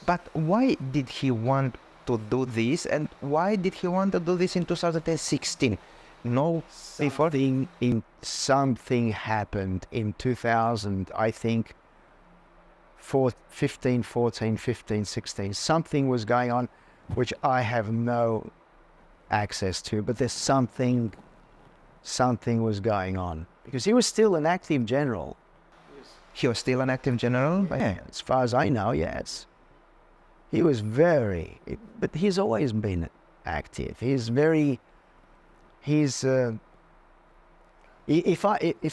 But why did he want to do this, and why did he want to do this in 2016? No, before? Something happened in 2000, I think, 15, 14, 15, 16. Something was going on which I have no access to, but there's something was going on. Because he was still an active general. He was still an active general? Yeah, as far as I know, yes. He was but he's always been active. If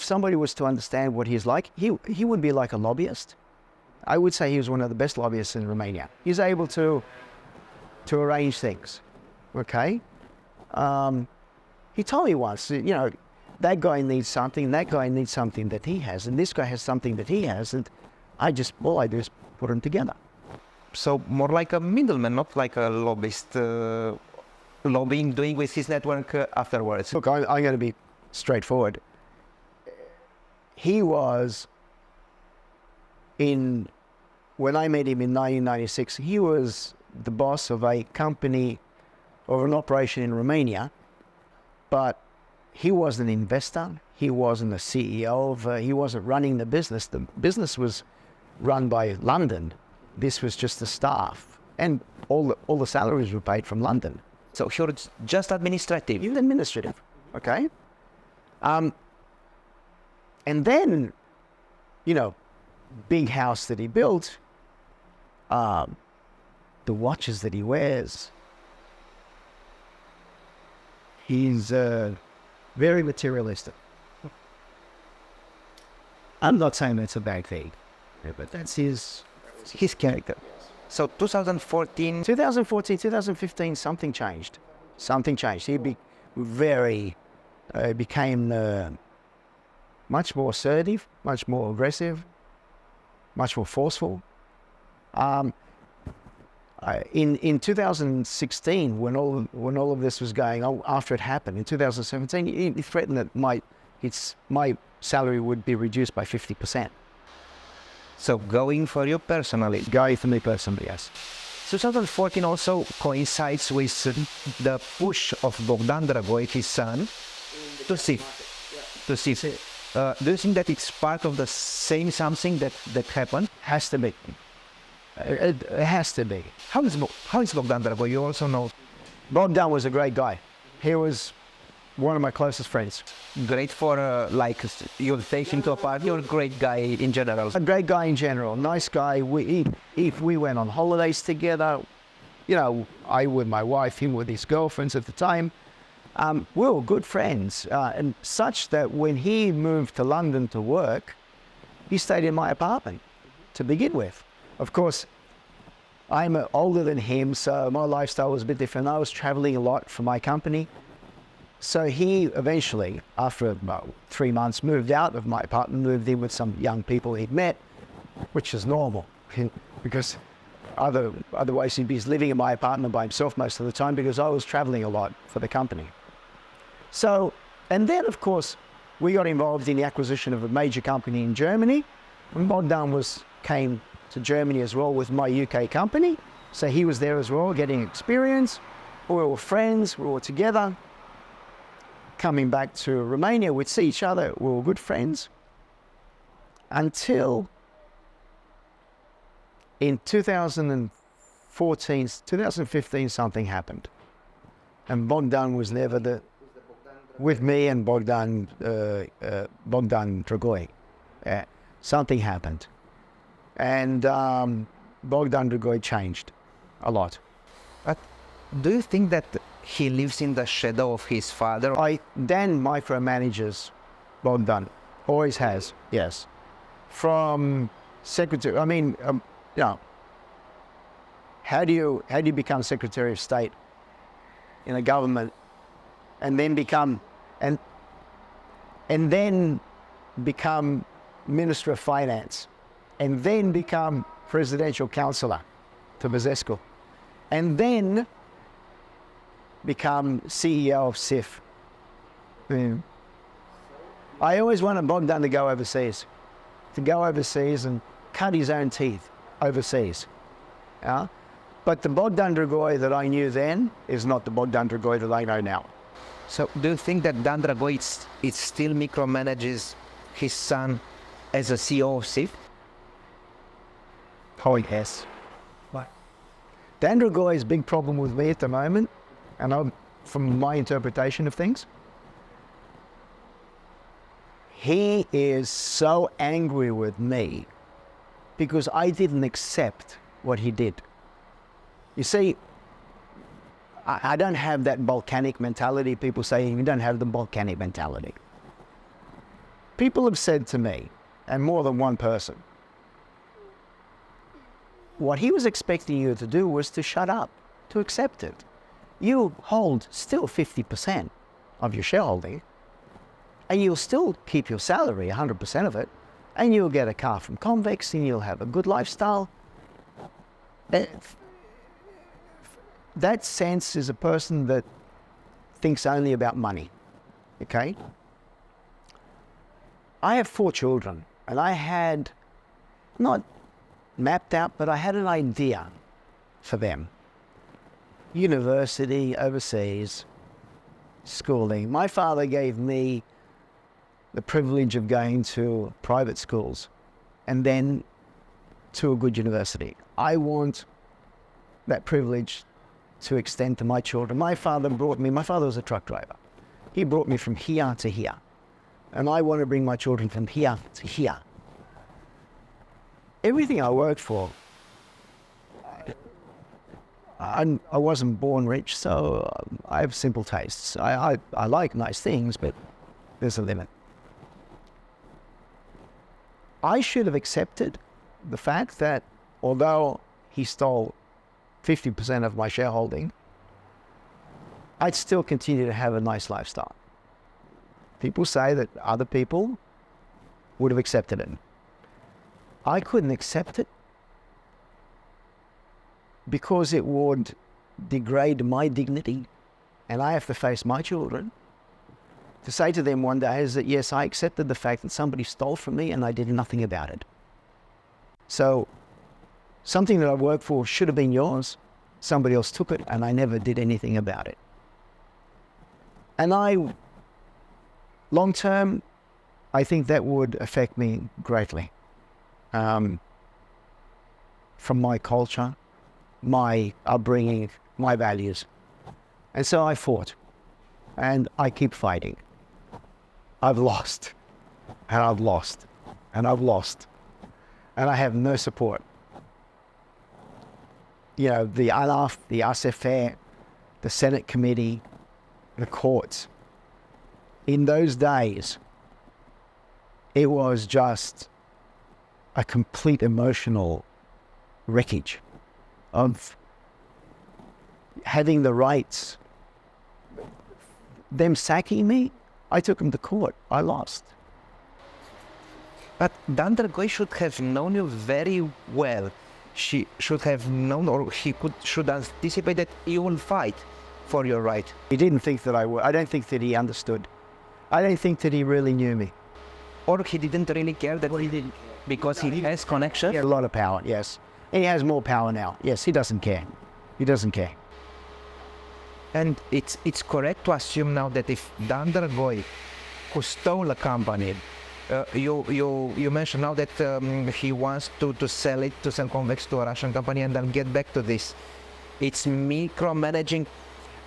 somebody was to understand what he's like, he would be like a lobbyist. I would say he was one of the best lobbyists in Romania. He's able to arrange things, okay? He told me once, that guy needs something, that guy needs something that he has, and this guy has something that he has, and all I do is put them together. So more like a middleman, not like a lobbyist, lobbying, doing with his network afterwards. Look, I'm going to be straightforward. He was when I met him in 1996, he was the boss of a company or an operation in Romania, but he was an investor. He wasn't a CEO he wasn't running the business. The business was run by London. This was just the staff, and all the salaries were paid from London. So he was just administrative. He was administrative, okay? And then, big house that he built, the watches that he wears. He's very materialistic. I'm not saying that's a bad thing, but that's his character. So 2014, 2015, something changed. He became much more assertive, much more aggressive, much more forceful. In 2016, when all of this was going on, after it happened, in 2017, he threatened that my salary would be reduced by 50%. So going for you personally? Going for me personally, yes. 2014 also coincides with the push of Bogdan Dragoi, his son, to see. Do you think that it's part of the same something that happened? Has to be. It has to be. How is Bogdan Dragoi? You also know. Bogdan was a great guy. He was one of my closest friends. Great for you'll take him to a party, or great guy in general? A great guy in general, nice guy. If we went on holidays together, I with my wife, him with his girlfriends at the time. We were good friends, and such that when he moved to London to work, he stayed in my apartment to begin with. Of course, I'm older than him, so my lifestyle was a bit different. I was traveling a lot for my company. So he eventually, after about 3 months, moved out of my apartment, moved in with some young people he'd met, which is normal, because otherwise he'd be living in my apartment by himself most of the time, because I was traveling a lot for the company. So, and then of course, we got involved in the acquisition of a major company in Germany. And Bogdan came to Germany as well with my UK company. So he was there as well, getting experience. We were friends, we were together. Coming back to Romania, we'd see each other, we were good friends. Until in 2015, something happened. And Bogdan was never with me and Bogdan Dragoi. Something happened. And Bogdan Dragoi changed a lot. But do you think that he lives in the shadow of his father? Dan micromanages Bogdan, always has, yes. From secretary, how do you become Secretary of State in a government, and then become Minister of Finance, and then become Presidential Counselor to Băsescu, and then become CEO of SIF. I always wanted Bogdan to go overseas and cut his own teeth overseas. Yeah? But the Bogdan Dragoi that I knew then is not the Bogdan Dragoi that I know now. So do you think that Dan Dragoi it still micromanages his son as a CEO of SIF? Oh, yes. Dan Dragoi's big problem with me at the moment, and from my interpretation of things, he is so angry with me because I didn't accept what he did. You see, I don't have that volcanic mentality. People say you don't have the volcanic mentality. People have said to me, and more than one person, what he was expecting you to do was to shut up, to accept it. You hold still 50% of your shareholding, and you'll still keep your salary, 100% of it, and you'll get a car from Convex, and you'll have a good lifestyle. That sense is a person that thinks only about money, okay? I have 4 children, and I had, not mapped out, but I had an idea for them. University, overseas, schooling. My father gave me the privilege of going to private schools and then to a good university. I want that privilege to extend to my children. My father was a truck driver. He brought me from here to here. And I want to bring my children from here to here. Everything I worked for, I wasn't born rich, so I have simple tastes. I like nice things, but there's a limit. I should have accepted the fact that although he stole 50% of my shareholding, I'd still continue to have a nice lifestyle. People say that other people would have accepted it. I couldn't accept it because it would degrade my dignity, and I have to face my children. To say to them one day is that, yes, I accepted the fact that somebody stole from me and I did nothing about it. So something that I worked for should have been yours. Somebody else took it and I never did anything about it. And long term, I think that would affect me greatly. From my culture, my upbringing, my values. And so I fought, and I keep fighting. I've lost, and I've lost, and I've lost, and I have no support. You know, the ALAF, the ASFE, the Senate committee, the courts. In those days, it was just a complete emotional wreckage of having the rights. Them sacking me, I took them to court. I lost. But Dan Dragoi should have known you very well. She should have known, or should anticipate that you will fight for your right. He didn't think that I would. I don't think that he understood. I don't think that he really knew me. Or he didn't really care that he didn't, because he has connection. He had a lot of power, yes. And he has more power now. Yes, he doesn't care. He doesn't care. And it's correct to assume now that if Dan Dragoi, who stole a company, you mentioned now that he wants to sell Convex to a Russian company, and I'll get back to this. It's micromanaging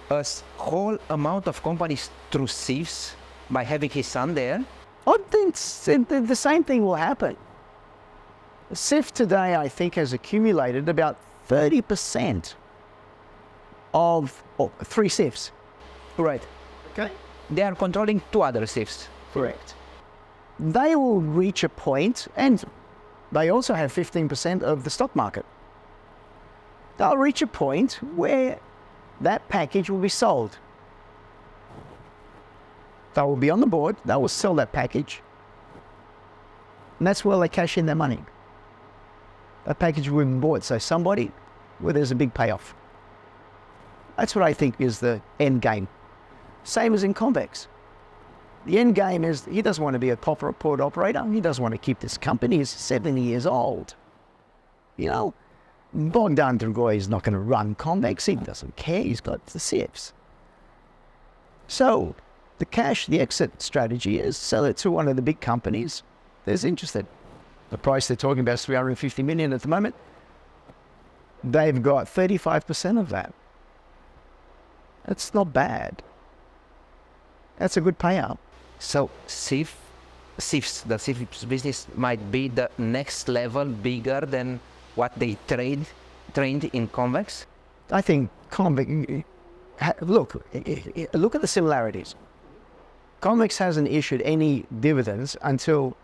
a whole amount of companies through SIFs by having his son there. I think the same thing will happen. SIF today, I think, has accumulated about 30% of 3 SIFs. Right. Okay. They are controlling 2 other SIFs. Correct. They will reach a point, and they also have 15% of the stock market. They'll reach a point where that package will be sold. They will be on the board, they will sell that package, and that's where they cash in their money. That package will be bought, so somebody, where there's a big payoff. That's what I think is the end game. Same as in Convex. The end game is he doesn't want to be a port operator. He doesn't want to keep this company. He's 70 years old. You know, Bogdan Dragoi is not going to run Convex. He doesn't care. He's got the CFs. So the exit strategy is sell it to one of the big companies that's interested. The price they're talking about is 350 million at the moment. They've got 35% of that. That's not bad. That's a good payout. So the CIF's business might be the next level bigger than what they trained in Convex? I think Convex, look at the similarities. Convex hasn't issued any dividends until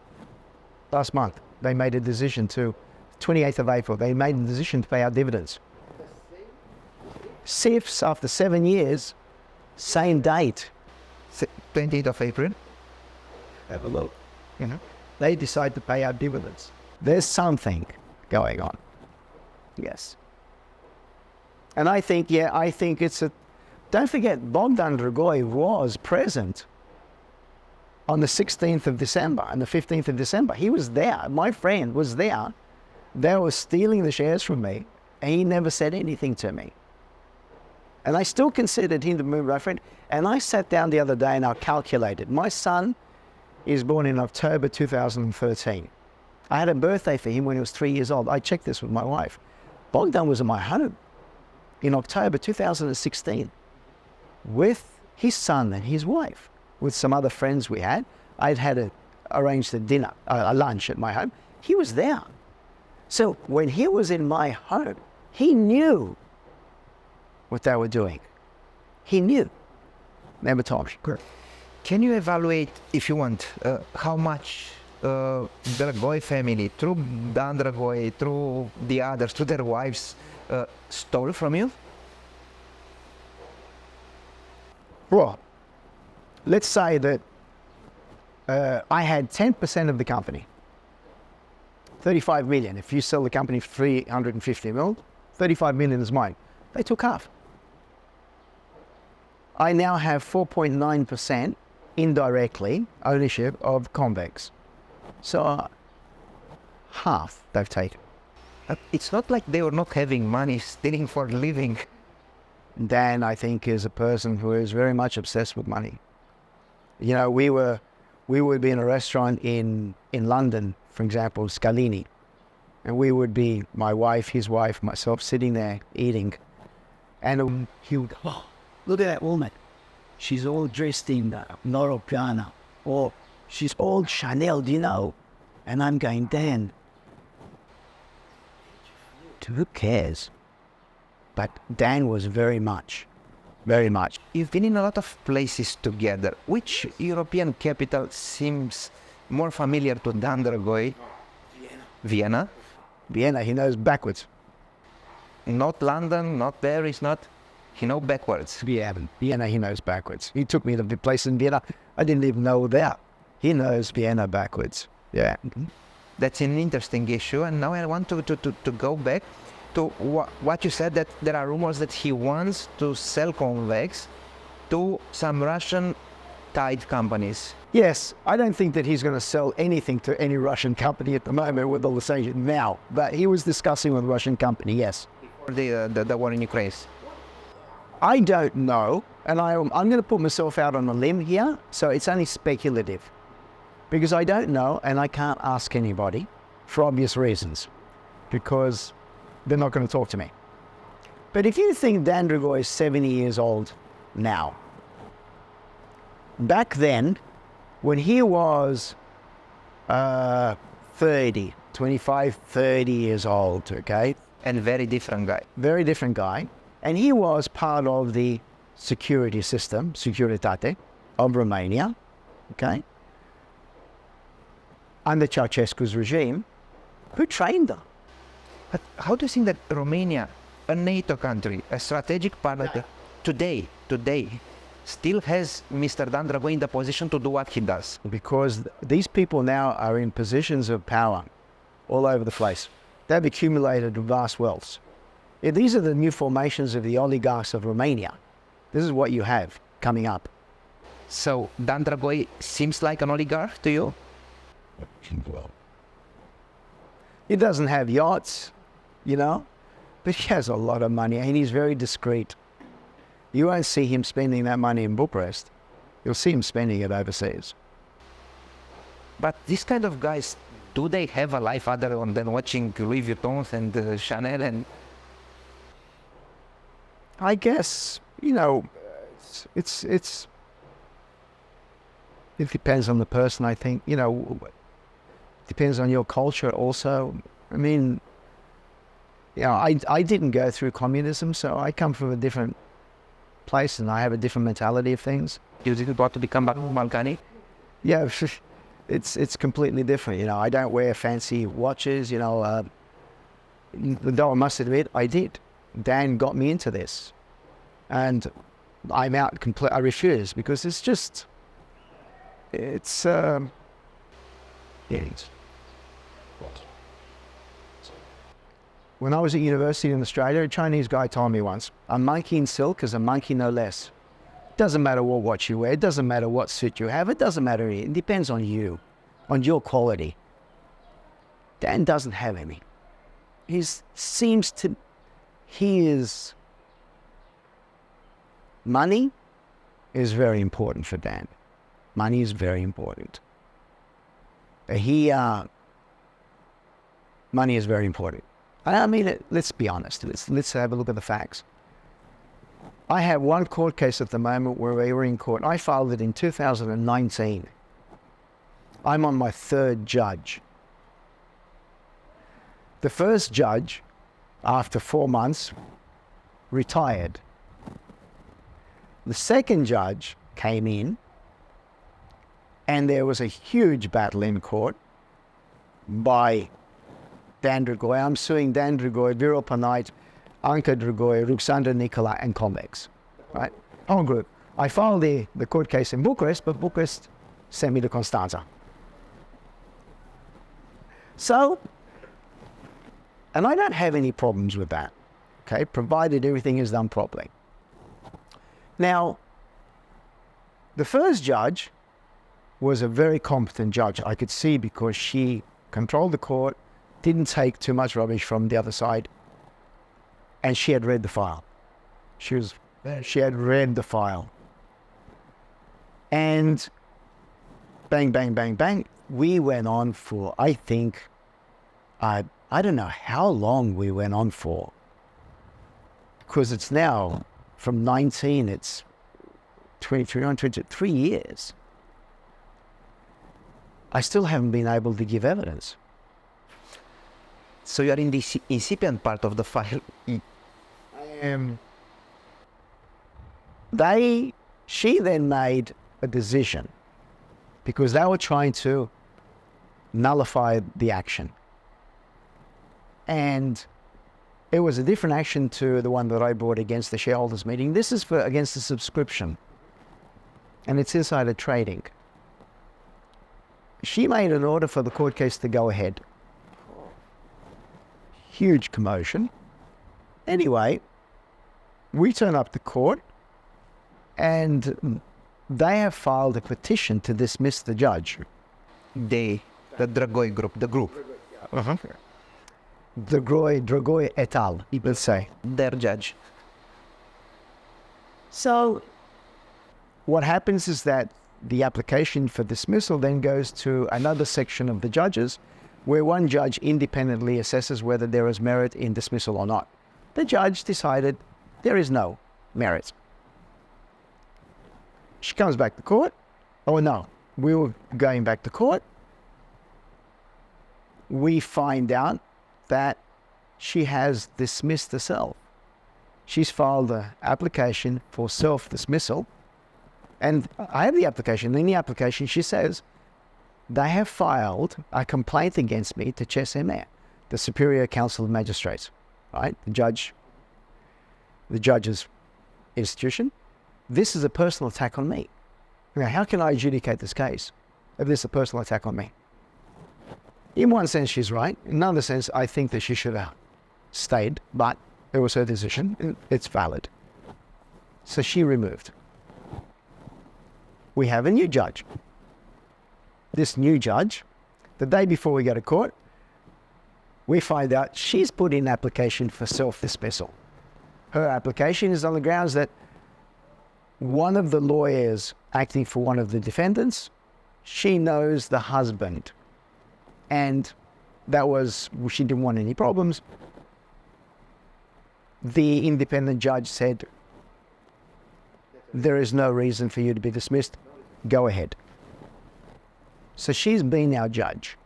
last month. They made a decision 28th of April, they made a decision to pay out dividends. CIFs, after 7 years, same date. 28th of April? Have a look. They decide to pay out dividends. There's something going on. Yes. And I think it's a... Don't forget, Bogdan Dragoi was present on the 16th of December and the 15th of December. He was there. My friend was there. They were stealing the shares from me, and he never said anything to me. And I still considered him to be my friend. And I sat down the other day and I calculated. My son is born in October 2013. I had a birthday for him when he was 3 years old. I checked this with my wife. Bogdan was at my home in October 2016 with his son and his wife, with some other friends we had. I'd arranged a lunch at my home. He was there. So when he was in my home, he knew what they were doing. He knew. Never told me. Correct. Can you evaluate, if you want, how much Dragoi family, through Dan Dragoi, through the others, through their wives, stole from you? Well, let's say that I had 10% of the company. 35 million. If you sell the company for 350 mil, 35 million is mine. They took half. I now have 4.9% indirectly ownership of Convex. So half they've taken. It's not like they were not having money, stealing for a living. Dan, I think, is a person who is very much obsessed with money. You know, we would be in a restaurant in London, for example, Scalini, and we would be, my wife, his wife, myself, sitting there eating, and he would go, "Oh, look at that woman. She's all dressed in Loro Piana, or she's all Chanel, do you know?" And I'm going, "Dan, who cares?" But Dan was very much. You've been in a lot of places together. Which European capital seems more familiar to Dan Dragoi? Vienna. Vienna, he knows backwards. Not London, not Paris, he knows backwards. Vienna, he knows backwards. He took me to the place in Vienna. I didn't even know that. He knows Vienna backwards. Yeah. That's an interesting issue. And now I want to go back to what you said, that there are rumors that he wants to sell Convex to some Russian-tied companies. Yes, I don't think that he's going to sell anything to any Russian company at the moment with all the sanctions now. But he was discussing with a Russian company, yes. For the war in Ukraine. I don't know, and I'm going to put myself out on a limb here, so it's only speculative. Because I don't know, and I can't ask anybody, for obvious reasons. Because they're not going to talk to me. But if you think Dan Dragoi is 70 years old now, back then, when he was 30 years old, okay? And very different guy. Very different guy. And he was part of the security system, Securitate, of Romania, okay? Under Ceausescu's regime, who trained them. But how do you think that Romania, a NATO country, a strategic partner, today, still has Mr. Dan Dragoi in the position to do what he does? Because these people now are in positions of power all over the place. They've accumulated vast wealths. Yeah, these are the new formations of the oligarchs of Romania. This is what you have coming up. So Dan Dragoi seems like an oligarch to you? Well, he doesn't have yachts, you know. but he has a lot of money and he's very discreet. You won't see him spending that money in Bucharest. You'll see him spending it overseas. But these kind of guys, do they have a life other than watching Louis Vuittons and Chanel and... I guess, you know, it depends on the person, I think. You know, depends on your culture also. I mean, you know, I didn't go through communism, so I come from a different place and I have a different mentality of things. You didn't want to become Balkani? Yeah, it's completely different. You know, I don't wear fancy watches, you know, though I must admit I did. Dan got me into this, and I'm out I refuse because it's just, when I was at university in Australia, a Chinese guy told me once, a monkey in silk is a monkey no less. Doesn't matter what watch you wear, it doesn't matter what suit you have, it doesn't matter, it depends on you, on your quality. Dan doesn't have any. Money is very important for Dan. Money is very important. Money is very important. I mean, let's be honest. Let's have a look at the facts. I have one court case at the moment where we were in court. I filed it in 2019. I'm on my third judge. The first judge, after 4 months, retired. The second judge came in, and there was a huge battle in court by Dan Dragoi. I'm suing Dan Dragoi, Viral Panait, Anka Dragoi, Ruxandra Nicola, and Convex, right? Whole group. I filed the court case in Bucharest, but Bucharest sent me to Constanța. So, and I don't have any problems with that, okay, provided everything is done properly. Now, the first judge was a very competent judge. I could see because she controlled the court, didn't take too much rubbish from the other side, and she had read the file. She had read the file. And bang, bang, bang, bang, we went on for, I think, I don't know how long we went on for, because it's now, from 19, it's 3 years. I still haven't been able to give evidence. So you are in the incipient part of the file. I am. She then made a decision because they were trying to nullify the action. And it was a different action to the one that I brought against the shareholders meeting. This is against the subscription, and it's insider trading. She made an order for the court case to go ahead. Huge commotion. Anyway, we turn up to court, and they have filed a petition to dismiss the judge. The Dragoi group, the group. Uh-huh. Dragoi et al., let's say. Their judge. So what happens is that the application for dismissal then goes to another section of the judges where one judge independently assesses whether there is merit in dismissal or not. The judge decided there is no merit. She comes back to court. Oh no, we were going back to court. We find out that she has dismissed herself. She's filed an application for self-dismissal. And I have the application. In the application, she says, they have filed a complaint against me to CSMA, the Superior Council of Magistrates, right? The judge's institution. This is a personal attack on me. Now, how can I adjudicate this case if this is a personal attack on me? In one sense, she's right. In another sense, I think that she should have stayed, but it was her decision. And it's valid. So she removed. We have a new judge. This new judge, the day before we go to court, we find out she's put in an application for self-dismissal. Her application is on the grounds that one of the lawyers acting for one of the defendants, she knows the husband. And she didn't want any problems. The independent judge said, there is no reason for you to be dismissed. Go ahead. So she's been our judge.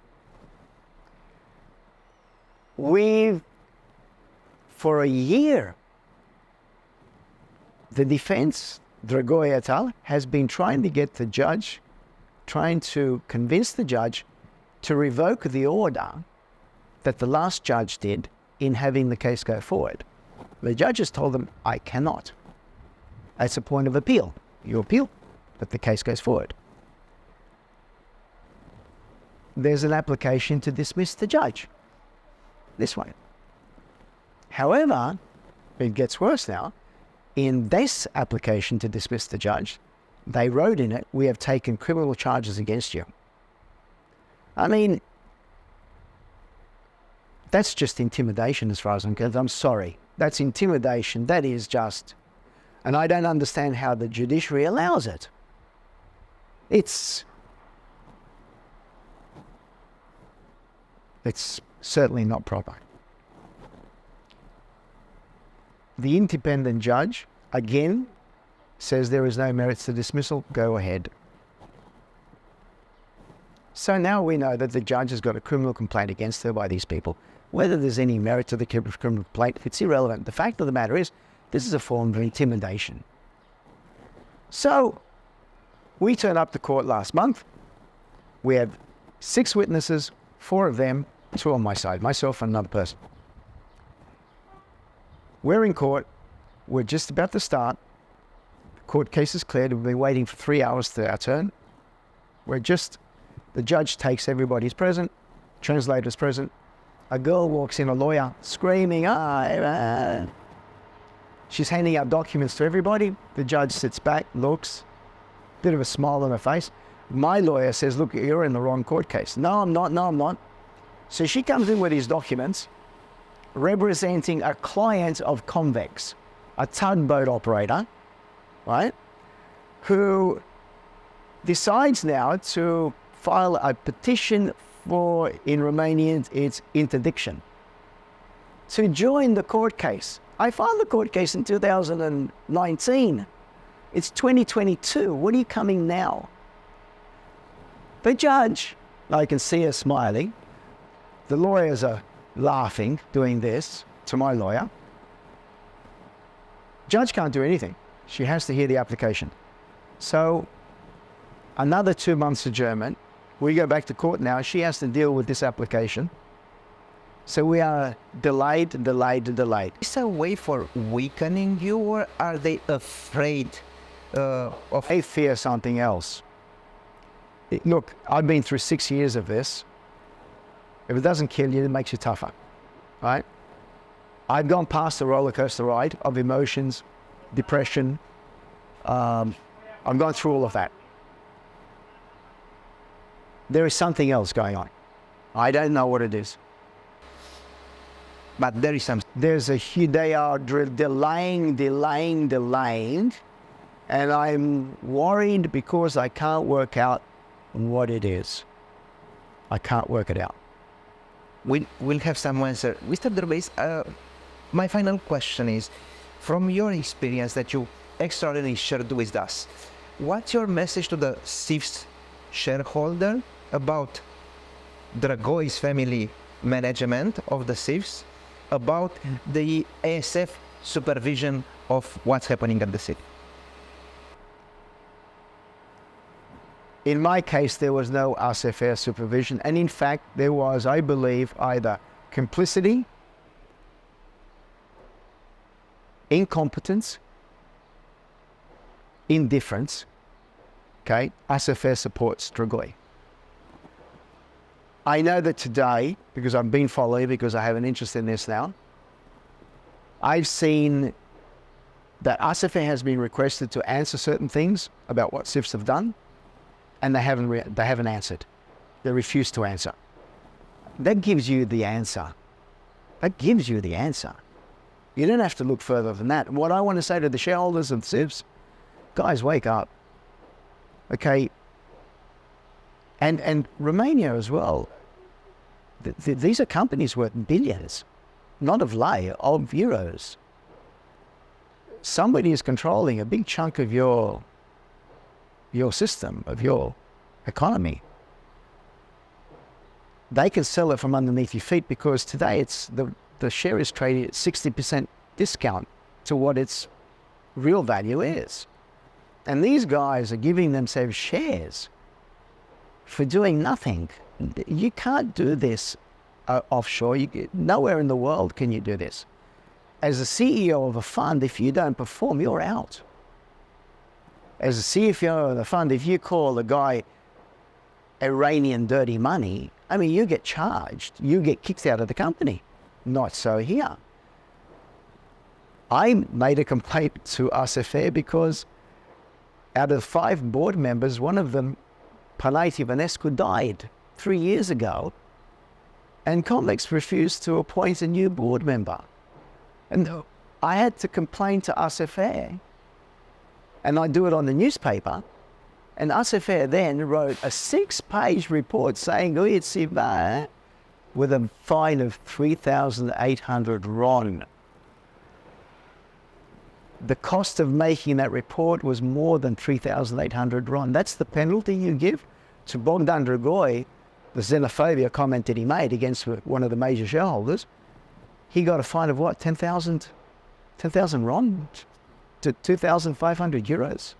For a year, the defense, Dragoi et al., has been trying to get the judge, trying to convince the judge to revoke the order that the last judge did in having the case go forward. The judge has told them, I cannot. It's a point of appeal. You appeal, but the case goes forward. There's an application to dismiss the judge. This one. However, it gets worse now. In this application to dismiss the judge, they wrote in it, we have taken criminal charges against you. I mean, that's just intimidation as far as I'm concerned. I'm sorry. That's intimidation. That is just... And I don't understand how the judiciary allows it. It's certainly not proper. The independent judge, again, says there is no merits to dismissal. Go ahead. So now we know that the judge has got a criminal complaint against her by these people. Whether there's any merit to the criminal complaint, it's irrelevant. The fact of the matter is, this is a form of intimidation. So, we turned up to court last month. We have 6 witnesses, 4 of them, 2 on my side, myself and another person. We're in court. We're just about to start. The court case is cleared. We've been waiting for 3 hours to our turn. The judge takes everybody's present, translator's present. A girl walks in, a lawyer, screaming, ah. She's handing out documents to everybody. The judge sits back, looks, bit of a smile on her face. My lawyer says, look, you're in the wrong court case. No, I'm not. So she comes in with these documents representing a client of Convex, a tugboat operator, right, who decides now to file a petition for, in Romanian, it's interdiction, to join the court case. I filed the court case in 2019. It's 2022. What are you coming now? The judge, I can see her smiling. The lawyers are laughing, doing this to my lawyer. Judge can't do anything. She has to hear the application. So, another 2 months adjournment. We go back to court now. She has to deal with this application. So we are delayed. Is a way for weakening you, or are they afraid of... They fear something else. Look, I've been through 6 years of this. If it doesn't kill you, it makes you tougher, right? I've gone past the roller coaster ride of emotions, depression. I've gone through all of that. There is something else going on. I don't know what it is. But there is something. They are delaying, and I'm worried because I can't work out what it is. I can't work it out. We'll have some answer. Mr. de Rubeis, my final question is, from your experience that you extraordinarily shared with us, what's your message to the CIFS shareholder about Dragoi's family management of the CIFS, about the ASF supervision of what's happening at the city? In my case, there was no ASF supervision, and in fact, there was, I believe, either complicity, incompetence, indifference. Okay, ASF supports Dragoi. I know that today, because I've been following, because I have an interest in this now, I've seen that ASF has been requested to answer certain things about what CIFS have done, and they haven't answered. They refuse to answer. That gives you the answer. That gives you the answer. You don't have to look further than that. What I want to say to the shareholders of CIVs, guys, wake up. Okay. And Romania as well. These are companies worth billions, not of lei, of euros. Somebody is controlling a big chunk of your system, of your economy. They can sell it from underneath your feet because today it's the share is traded at 60% discount to what its real value is. And these guys are giving themselves shares for doing nothing. You can't do this offshore. Nowhere in the world can you do this. As a CEO of a fund, if you don't perform, you're out. As a CFO of the fund, if you call a guy Iranian dirty money, I mean, you get charged. You get kicked out of the company. Not so here. I made a complaint to RCFE because out of 5 board members, one of them, Panayoti Ionescu, died 3 years ago, and Convex refused to appoint a new board member. And I had to complain to RCFE, and I do it on the newspaper, and RCFE then wrote a 6-page report saying, with a fine of 3,800 RON. The cost of making that report was more than 3,800 RON. That's the penalty you give to Bogdan Dragoi, the xenophobia comment that he made against one of the major shareholders. He got a fine of what, 10,000 RON to 2,500 euros.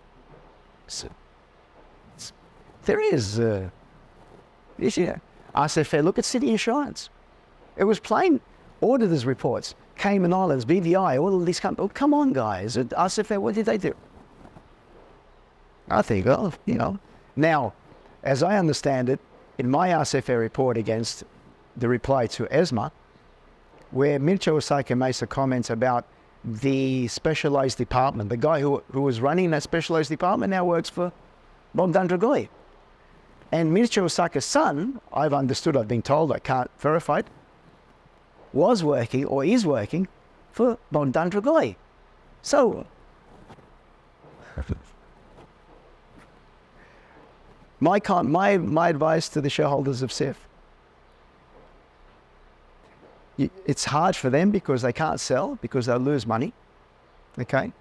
So, there is RCFE, look at City Insurance. It was plain auditors' reports. Cayman Islands, BVI, all of these companies. Oh, come on, guys. At RCFE, what did they do? I think, Now, as I understand it, in my RCFE report against the reply to ESMA, where Mircea Osaka makes a comment about the specialized department, the guy who was running that specialized department now works for Bogdan Dragoi. And Mircea Osaka's son, I've understood, I've been told, I can't verify it, was working or is working for Bogdan Dragoi. So, my advice to the shareholders of CIF, it's hard for them because they can't sell, because they'll lose money, okay?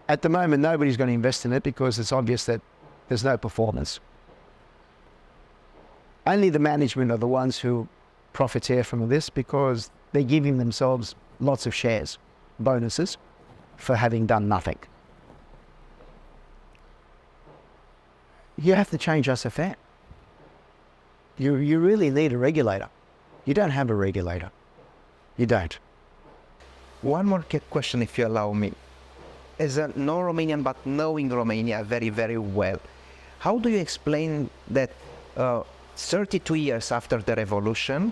At the moment, nobody's going to invest in it because it's obvious that there's no performance. Only the management are the ones who profiteer from this because they're giving themselves lots of shares, bonuses, for having done nothing. You have to change RCFE. You really need a regulator. You don't have a regulator. You don't. One more question, if you allow me. As a non-Romanian, but knowing Romania very, very well, how do you explain that 32 years after the revolution,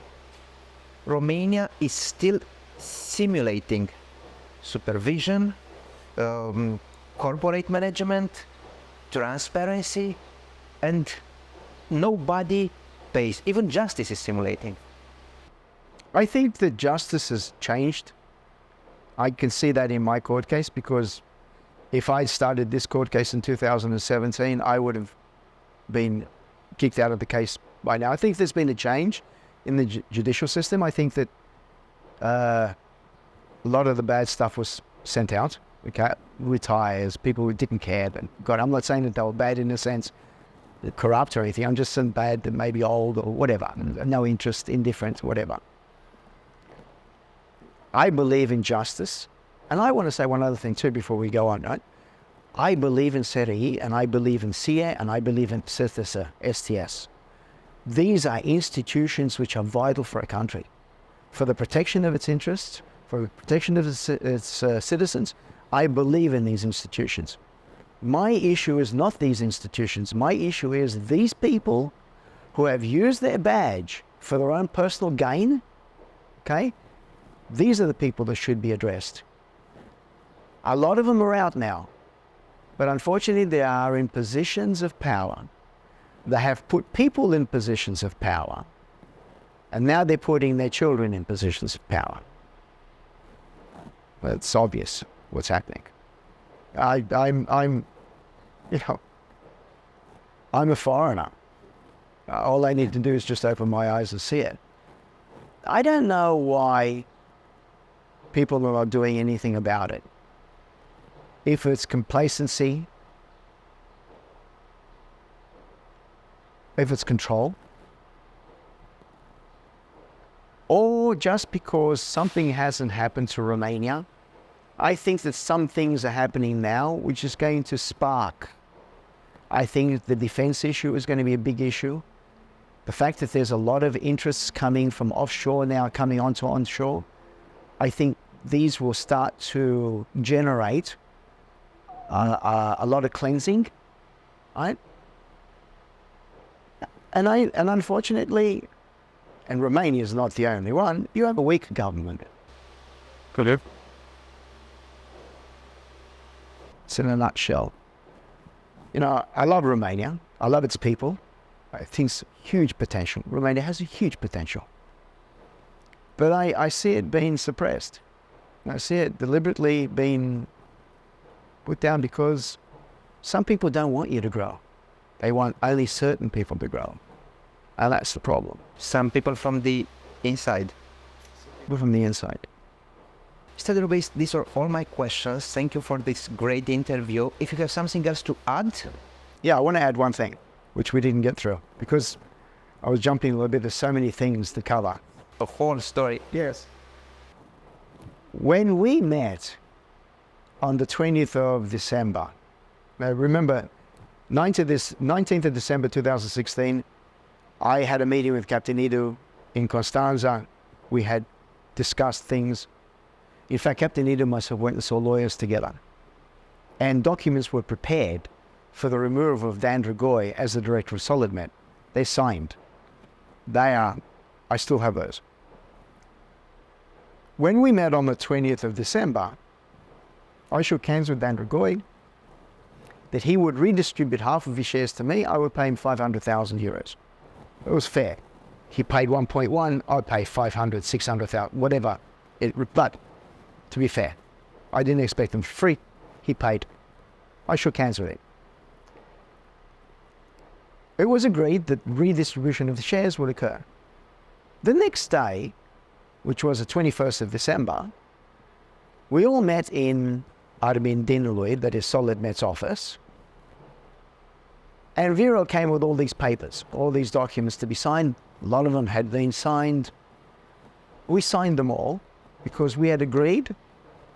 Romania is still simulating supervision, corporate management, transparency, and nobody pays? Even justice is simulating. I think that justice has changed. I can see that in my court case, because if I started this court case in 2017, I would have been kicked out of the case by now. I think there's been a change in the judicial system. I think that a lot of the bad stuff was sent out. Okay, retires, people who didn't care. But God, I'm not saying that they were bad in a sense, corrupt or anything. I'm just saying bad that maybe old or whatever, no interest, indifferent, whatever. I believe in justice. And I want to say one other thing too before we go on, right? I believe in SRI, and I believe in CIE, and I believe in STS. These are institutions which are vital for a country, for the protection of its interests, for the protection of its citizens. I believe in these institutions. My issue is not these institutions. My issue is these people who have used their badge for their own personal gain, okay? These are the people that should be addressed. A lot of them are out now, but unfortunately they are in positions of power. They have put people in positions of power, And now they're putting their children in positions of power. Well, it's obvious what's happening. I'm a foreigner. All I need to do is just open my eyes and see it. I don't know why people are not doing anything about it. If it's complacency, if it's control, or just because something hasn't happened to Romania. I think that some things are happening now which is going to spark. I think the defense issue is going to be a big issue. The fact that there's a lot of interests coming from offshore now coming onto onshore, I think these will start to generate a lot of cleansing, right? And unfortunately, and Romania is not the only one, you have a weak government. Could you? It's in a nutshell. You know, I love Romania. I love its people. I think it's huge potential. Romania has a huge potential. But I see it being suppressed. I see it deliberately being put down because some people don't want you to grow. They want only certain people to grow. And that's the problem. Some people from the inside. People from the inside. Mr. de Rubeis, these are all my questions. Thank you for this great interview. If you have something else to add? Yeah, I want to add one thing, which we didn't get through, because I was jumping a little bit. There's so many things to cover. The whole story. Yes. When we met on the 20th of December, now remember, 19th of December 2016, I had a meeting with Captain Edu in Constanza. We had discussed things. In fact, Captain Edu must have went and saw lawyers together. And documents were prepared for the removal of Dan Dragoi as the director of SolidMet. They signed. I still have those. When we met on the 20th of December, I shook hands with Dan Dragoi that he would redistribute half of his shares to me. I would pay him 500,000 euros. It was fair. He paid 1.1, I'd pay 500, 600,000, whatever. But to be fair, I didn't expect him for free. He paid. I shook hands with him. It was agreed that redistribution of the shares would occur. The next day, which was the 21st of December, we all met in Armin Dinului, that is SolidMet's office. And Vero came with all these papers, all these documents to be signed. A lot of them had been signed. We signed them all because we had agreed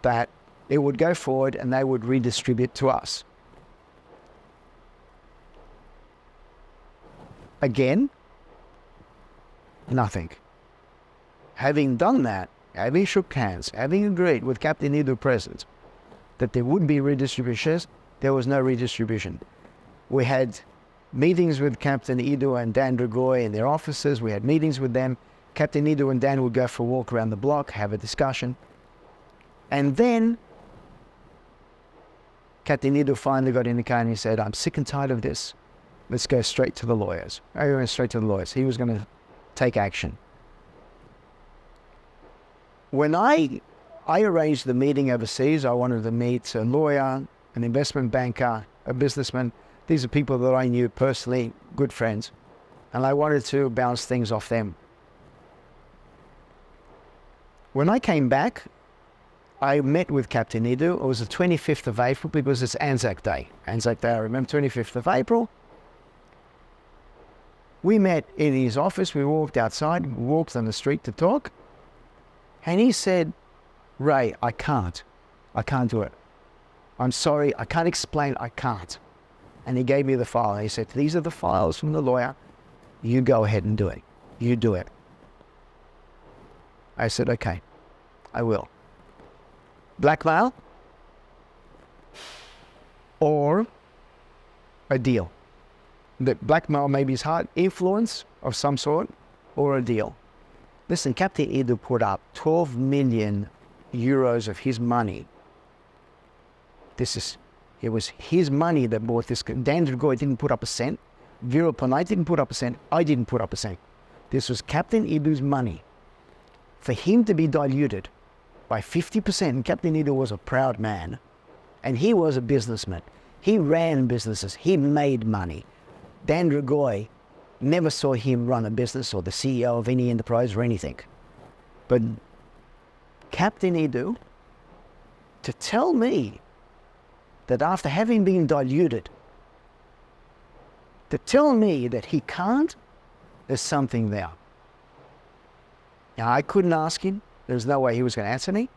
that it would go forward and they would redistribute to us. Again, nothing. Having done that, having shook hands, having agreed with Captain Edu present that there would be redistributions, there was no redistribution. We had meetings with Captain Edu and Dan Dragoi in their offices. We had meetings with them. Captain Edu and Dan would go for a walk around the block, have a discussion. And then Captain Edu finally got in the car and he said, I'm sick and tired of this. Let's go straight to the lawyers. I went straight to the lawyers. He was going to take action. When I arranged the meeting overseas, I wanted to meet a lawyer, an investment banker, a businessman. These are people that I knew personally, good friends. And I wanted to bounce things off them. When I came back, I met with Captain Edu. It was the 25th of April because it's Anzac Day. Anzac Day, I remember, 25th of April. We met in his office. We walked outside, we walked on the street to talk. And he said, Ray, I can't do it. I'm sorry, I can't explain, I can't. And he gave me the file. He said, these are the files from the lawyer. You go ahead and do it. You do it. I said, okay, I will. Blackmail or a deal. The blackmail maybe is hard. Influence of some sort or a deal. Listen, Captain Edu put up 12 million euros of his money. It was his money that bought this. Dan Dragoi didn't put up a cent. Vero Panay didn't put up a cent. I didn't put up a cent. This was Captain Idu's money. For him to be diluted by 50%, and Captain Idu was a proud man, and he was a businessman. He ran businesses. He made money. Dan Dragoy never saw him run a business or the CEO of any enterprise or anything. But Captain Idu, to tell me that after having been diluted, to tell me that he can't, there's something there. Now, I couldn't ask him. There's no way he was going to answer me.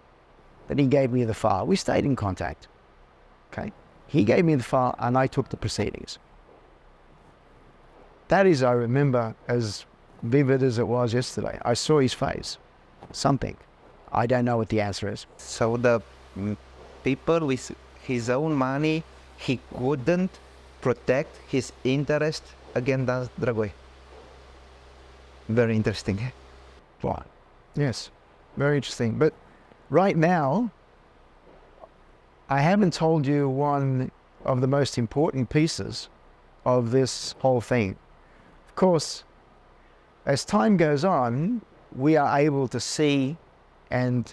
But he gave me the file. We stayed in contact. Okay? He gave me the file and I took the proceedings. That is, I remember, as vivid as it was yesterday. I saw his face. Something. I don't know what the answer is. So the people with his own money, he couldn't protect his interest against Dan Dragoy. Very interesting. Right. Yes. Very interesting. But right now, I haven't told you one of the most important pieces of this whole thing. Of course, as time goes on, we are able to see and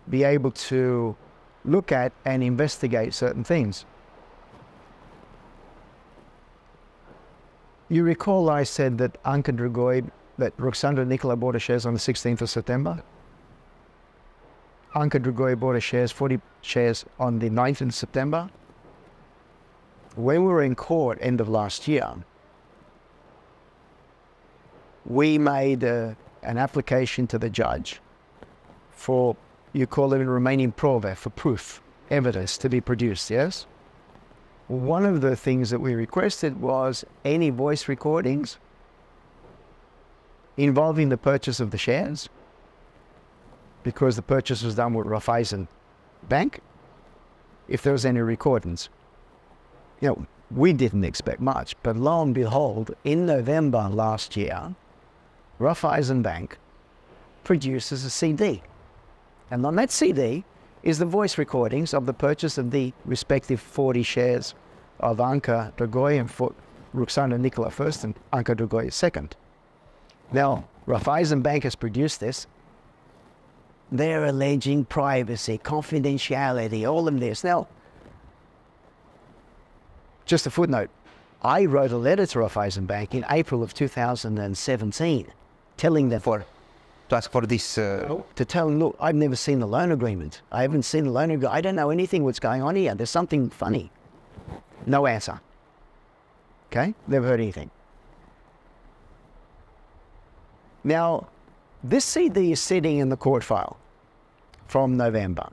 be able to look at and investigate certain things. You recall I said that Anka Dragoy, that Ruxandra Nicola bought her shares on the 16th of September? Anka Dragoy bought her shares, 40 shares on the 9th of September. When we were in court end of last year, we made an application to the judge for, you call it in Romanian, prove, for proof, evidence to be produced, yes? One of the things that we requested was any voice recordings involving the purchase of the shares, because the purchase was done with Raiffeisen Bank, if there was any recordings. You know, we didn't expect much, but lo and behold, in November last year, Raiffeisen Bank produces a CD. And on that CD is the voice recordings of the purchase of the respective 40 shares of Anka Dragoy and Ruxandra Nicola first and Anka Dragoy second. Now, Raiffeisen Bank has produced this. They're alleging privacy, confidentiality, all of this. Now, just a footnote. I wrote a letter to Raiffeisen Bank in April of 2017 telling them To ask for this... to tell them, look, I've never seen the loan agreement. I haven't seen the loan agreement. I don't know anything what's going on here. There's something funny. No answer. Okay? Never heard anything. Now, this CD is sitting in the court file from November.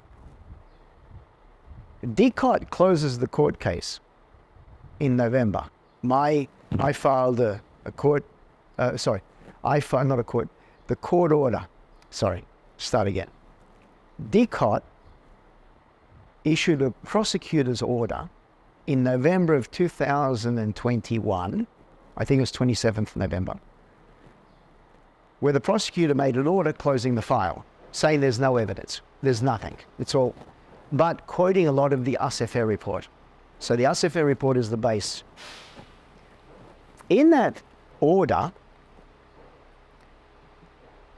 DCOT closes the court case in November. I filed the court order. DCOT issued a prosecutor's order in November of 2021, I think it was 27th November, where the prosecutor made an order closing the file, saying there's no evidence, there's nothing, it's all, but quoting a lot of the ASFR report. So the ASFR report is the base. In that order,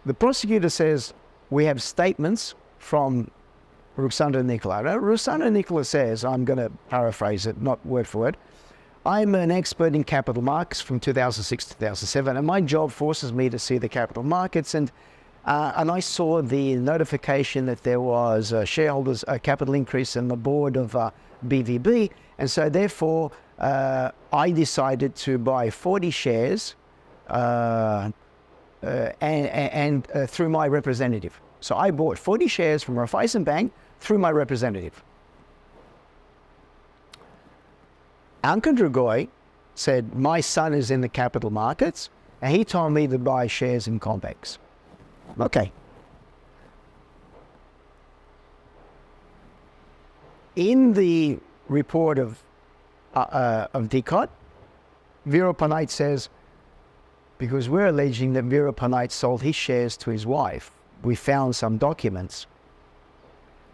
the prosecutor says, we have statements from Ruxandra Nicola. Now, Ruxandra Nicola says, I'm going to paraphrase it, not word for word, I'm an expert in capital markets from 2006 to 2007, and my job forces me to see the capital markets, and I saw the notification that there was a capital increase in the board of BVB, and so therefore I decided to buy 40 shares and through my representative. So I bought 40 shares from Raiffeisen Bank through my representative. Anka Dragoy said, my son is in the capital markets, and he told me to buy shares in Convex. Okay. In the report of DCOT, Vero Panait says, because we're alleging that Vero Panait sold his shares to his wife, we found some documents.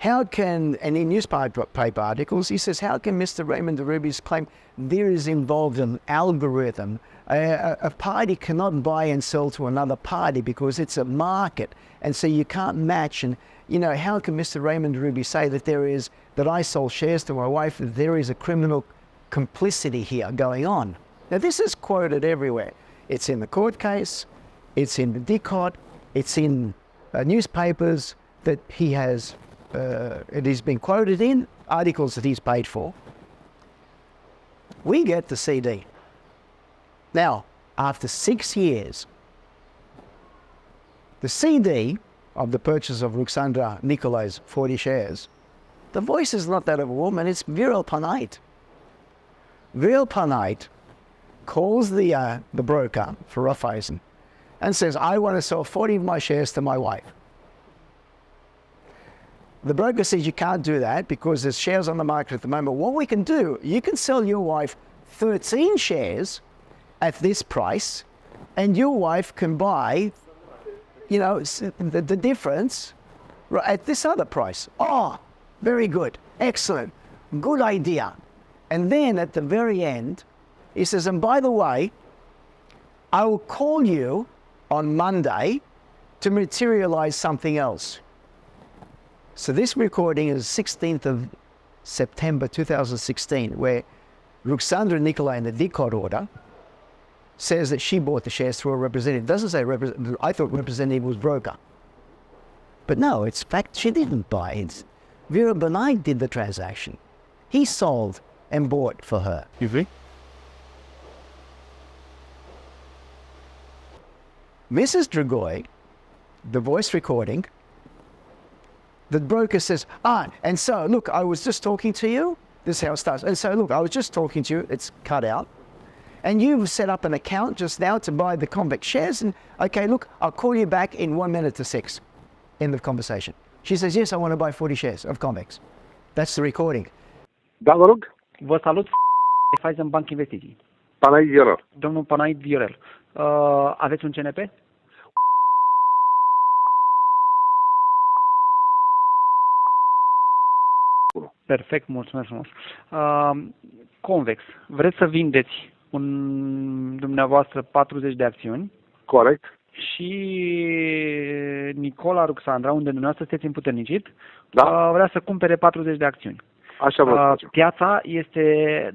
how can, and in newspaper articles, he says, how can Mr. Raymond de Rubeis claim there is involved an algorithm? A party cannot buy and sell to another party because it's a market, and so you can't match. And how can Mr. Raymond de Rubeis say that I sold shares to my wife, that there is a criminal complicity here going on? Now this is quoted everywhere. It's in the court case, it's in the DCOT, it's in newspapers that he has. It has been quoted in articles that he's paid for. We get the CD. Now, after 6 years, the CD of the purchase of Ruxandra Nicolai's 40 shares, the voice is not that of a woman, it's Viral Panait. Viral Panait calls the broker for Raiffeisen and says, I want to sell 40 of my shares to my wife. The broker says you can't do that because there's shares on the market at the moment. What we can do, you can sell your wife 13 shares at this price, and your wife can buy, the difference at this other price. Oh, very good, excellent, good idea. And then at the very end, he says, and by the way, I will call you on Monday to materialize something else. So this recording is 16th of September 2016, where Ruxandra Nicolai in the DCOT order says that she bought the shares through a representative. It doesn't say I thought representative was broker. But no, it's fact she didn't buy it. Vera Benign did the transaction. He sold and bought for her. You see? Mrs. Dragoi, the voice recording, the broker says, and so, look, I was just talking to you. This is how it starts. And so, look, I was just talking to you. It's cut out. And you've set up an account just now to buy the Convex shares. And, okay, look, I'll call you back in 1 minute to 6. End of conversation. She says, yes, I want to buy 40 shares of Convex. That's the recording. Da, vă rog. Vă salut, Raiffeisen Bank Investiții. Panai Viorel. Domnul Panait Viorel. Aveți un CNP? Perfect, mulțumesc frumos. Convex, vreți să vindeți dumneavoastră 40 de acțiuni Corect. și Nicola Ruxandra, unde dumneavoastră sunteți împuternicit, Da. vrea să cumpere 40 de acțiuni. Așa vă facem. Piața este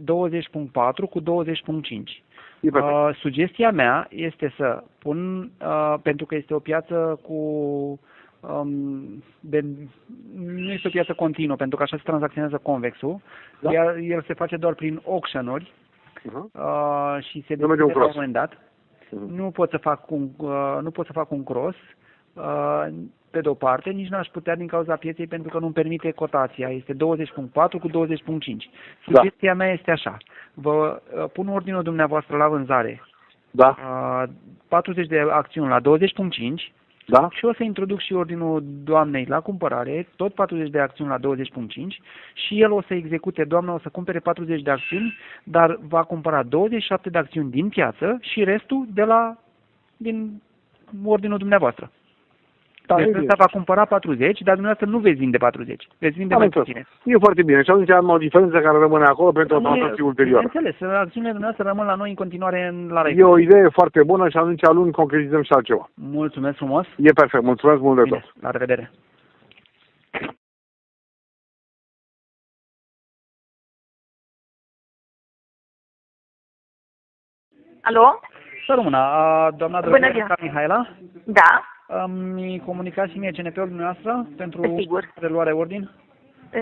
20.4 cu 20.5. E perfect. Sugestia mea este să pun, pentru că este o piață cu nu este o piață continuă, pentru că așa se tranzacționează convexul. Da. El se face doar prin auction-uri și se Nu merge un deschide la un cross. moment dat. Nu pot să fac un cross pe de o parte, nici n-aș putea din cauza pieței pentru că nu-mi permite cotația. Este 20.4 cu 20.5. Sugestia mea este așa. Vă pun ordinul dumneavoastră la vânzare. Da. 40 de acțiuni la 20.5. Da. Și o să introduc și ordinul doamnei la cumpărare, tot 40 de acțiuni la 20.5 și el o să execute, doamna o să cumpere 40 de acțiuni, dar va cumpăra 27 de acțiuni din piață și restul din ordinul dumneavoastră. Da, deci e bine. ăsta va cumpăra 40, dar dumneavoastră nu veți vinde 40, veți vinde Am mai înțeles. puține. E foarte bine. Și atunci am o diferență care rămâne acolo pentru o tranzacție ulterioară. Bineînțeles, acțiunile dumneavoastră rămân la noi în continuare la E regulă. o idee foarte bună și atunci luni concretizăm și altceva. Mulțumesc frumos. E perfect. Mulțumesc mult de Bine, tot. la revedere. Alo? Să rămână, doamna Bună Drăguța ziua. Mihaela. Da? Mi comunicați și mie CNP-ul dumneavoastră pentru Desigur. preluare ordin? E-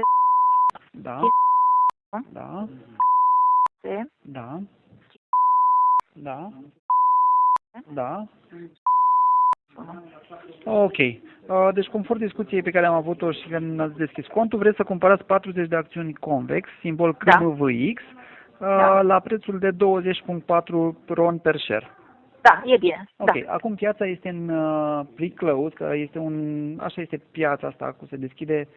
Da. Da. Se- Da. Da. Da. Ok. Deci, conform discuției pe care am avut-o și când ați deschis contul, vreți să cumpărați 40 de acțiuni Convex, simbol Da. CMVX, Da. la prețul de 20.4 RON per share. Da, e bine. Ok, Da. acum piața este în pre-close, că este așa este piața asta, se deschide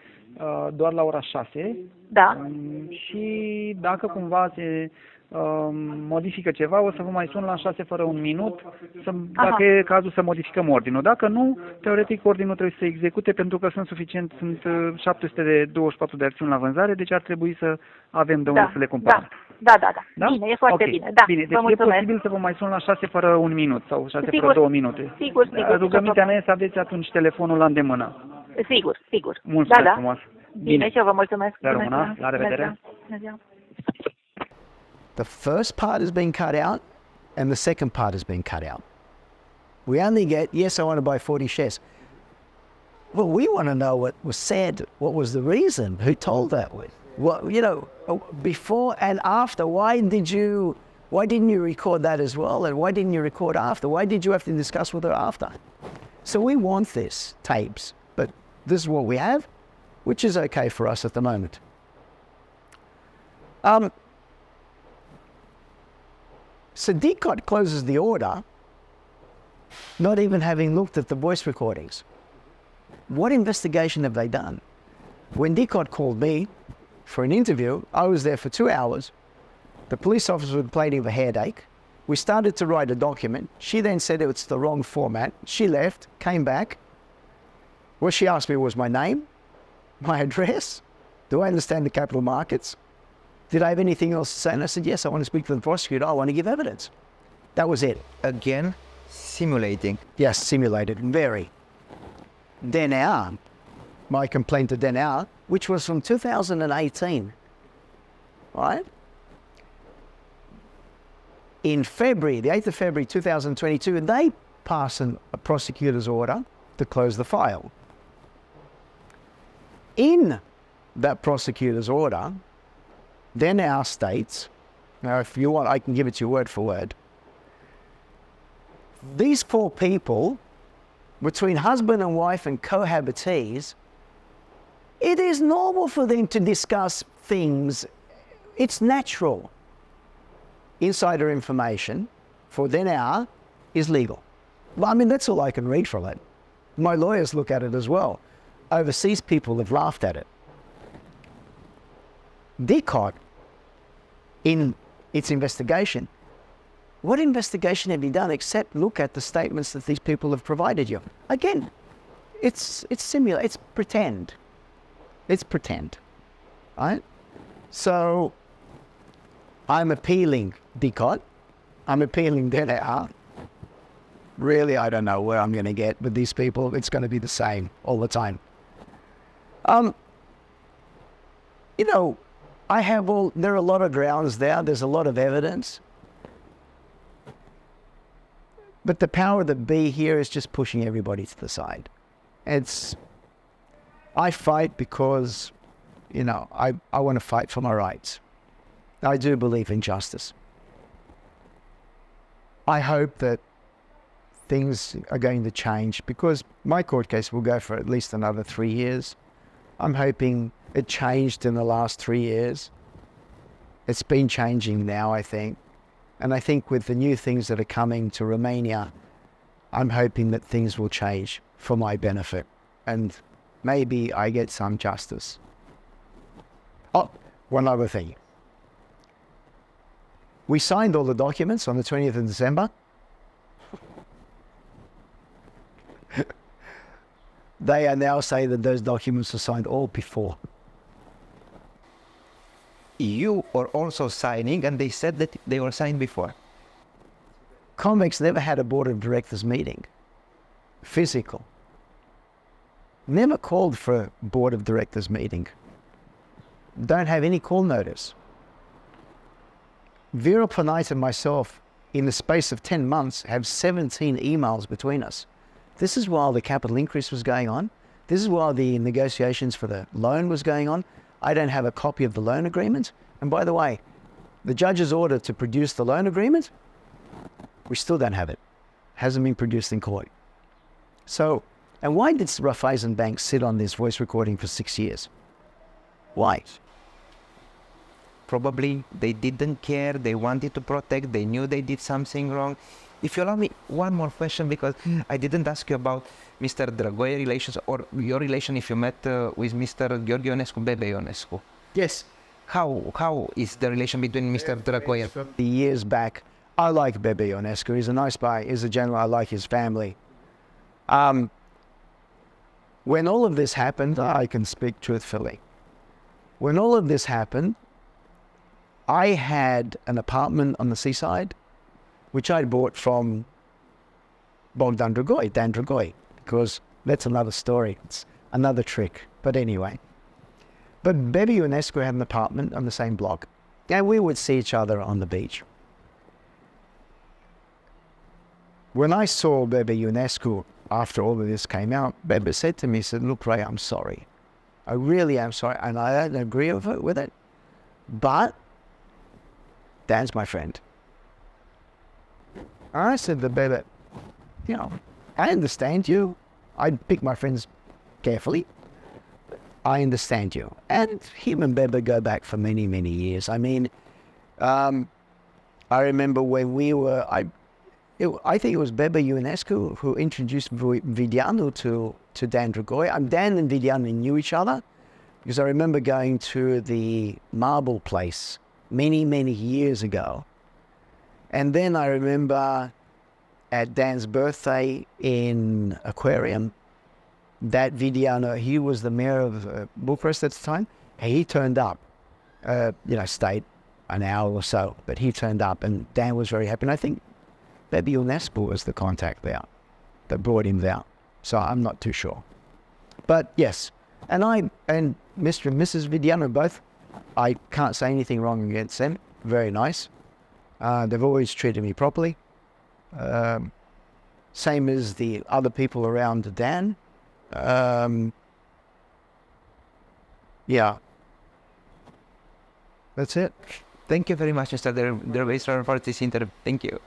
doar la ora 6. Da. Și dacă cumva modifică ceva, o să vă mai sun la 6 fără un minut, dacă e cazul să modificăm ordinul. Dacă nu, teoretic ordinul trebuie să se execute pentru că sunt 724 de acțiuni la vânzare, deci ar trebui să avem de unde să le cumpărăm. Da. Da? Bine, e foarte Ok. bine. Da, Bine, deci vă e mulțumesc. posibil să vă mai sun la 6 fără un minut sau 6 Sigur. fără 2 minute. Sigur. Rugămintea mea e să aveți atunci telefonul la îndemână. Sigur. Mulțumesc frumos. Bine, și eu vă mulțumesc. La rămână. La revedere. Bună ziua. The first part has been cut out and the second part has been cut out. We only get, yes, I want to buy 40 shares. Well, we want to know what was said, what was the reason, who told that. What, before and after, why didn't you record that as well? And why didn't you record after? Why did you have to discuss with her after? So we want this, tapes, but this is what we have, which is okay for us at the moment. So DCOT closes the order, not even having looked at the voice recordings. What investigation have they done? When DCOT called me for an interview, I was there for 2 hours. The police officer was complaining of a headache. We started to write a document. She then said it was the wrong format. She left, came back. What she asked me was my name, my address. Do I understand the capital markets? Did I have anything else to say? And I said, yes, I want to speak to the prosecutor. I want to give evidence. That was it. Again, simulating. Yes, simulated, very. Denau, my complaint to Denau, which was from 2018, right? In February, the 8th of February 2022, they passed a prosecutor's order to close the file. In that prosecutor's order, Denau states, now if you want, I can give it to you word for word. These 4 people, between husband and wife and cohabitees, it is normal for them to discuss things. It's natural. Insider information for Denau is legal. Well, I mean, that's all I can read from it. My lawyers look at it as well. Overseas people have laughed at it. DCOT, in its investigation, what investigation have you done except look at the statements that these people have provided you? Again, it's pretend. It's pretend, right? So I'm appealing DCOT. I'm appealing DNR. Really, I don't know where I'm going to get with these people. It's going to be the same all the time. There are a lot of grounds there. There's a lot of evidence. But the power that be here is just pushing everybody to the side. I fight because, I want to fight for my rights. I do believe in justice. I hope that things are going to change because my court case will go for at least another 3 years. I'm hoping it changed in the last 3 years. It's been changing now, I think. And I think with the new things that are coming to Romania, I'm hoping that things will change for my benefit. And maybe I get some justice. Oh, one other thing. We signed all the documents on the 20th of December. They are now saying that those documents were signed all before. You are also signing, and they said that they were signed before. Convex never had a board of directors meeting. Physical. Never called for a board of directors meeting. Don't have any call notice. Vera Panait and myself, in the space of 10 months, have 17 emails between us. This is while the capital increase was going on. This is while the negotiations for the loan was going on. I don't have a copy of the loan agreement. And by the way, the judge's order to produce the loan agreement, we still don't have it. Hasn't been produced in court. So, and why did Raiffeisen Bank sit on this voice recording for 6 years? Why? Probably they didn't care, they wanted to protect, they knew they did something wrong. If you allow me one more question, because I didn't ask you about Mr. Dragoe relations or your relation if you met with Mr. Gheorghe Ionescu, Bebe Ionescu. Yes. how is the relation between Mr. Dragoi? The years back, I like Bebe Ionescu. He's a nice guy. He's a general. I like his family. When all of this happened, I can speak truthfully. When all of this happened, I had an apartment on the seaside, which I'd bought from Dan Dragoi, because that's another story. It's another trick. But anyway. But Bebe Ionescu had an apartment on the same block, and we would see each other on the beach. When I saw Bebe Ionescu, after all of this came out, Bebe said to me, he said, look, Ray, I'm sorry. I really am sorry, and I don't agree with it, but Dan's my friend. I said to Bebe, you know, I understand you. I pick my friends carefully. I understand you. And him and Bebe go back for many, many years. I mean, I remember when we were, I think it was Bebe Ionescu who introduced Vidianu to Dan Dragoi. Dan and Vidianu knew each other because I remember going to the marble place many, many years ago. And then I remember at Dan's birthday in Aquarium, that Vidianu, he was the mayor of Bucharest at the time, and he turned up, stayed an hour or so, but he turned up and Dan was very happy. And I think Bebe Ionescu was the contact there that brought him there. So I'm not too sure. But yes, and Mr. and Mrs. Vidianu both, I can't say anything wrong against them. Very nice. They've always treated me properly. Same as the other people around Dan. Yeah. That's it. Thank you very much, Mr. De Rubeis, for this interview. Thank you.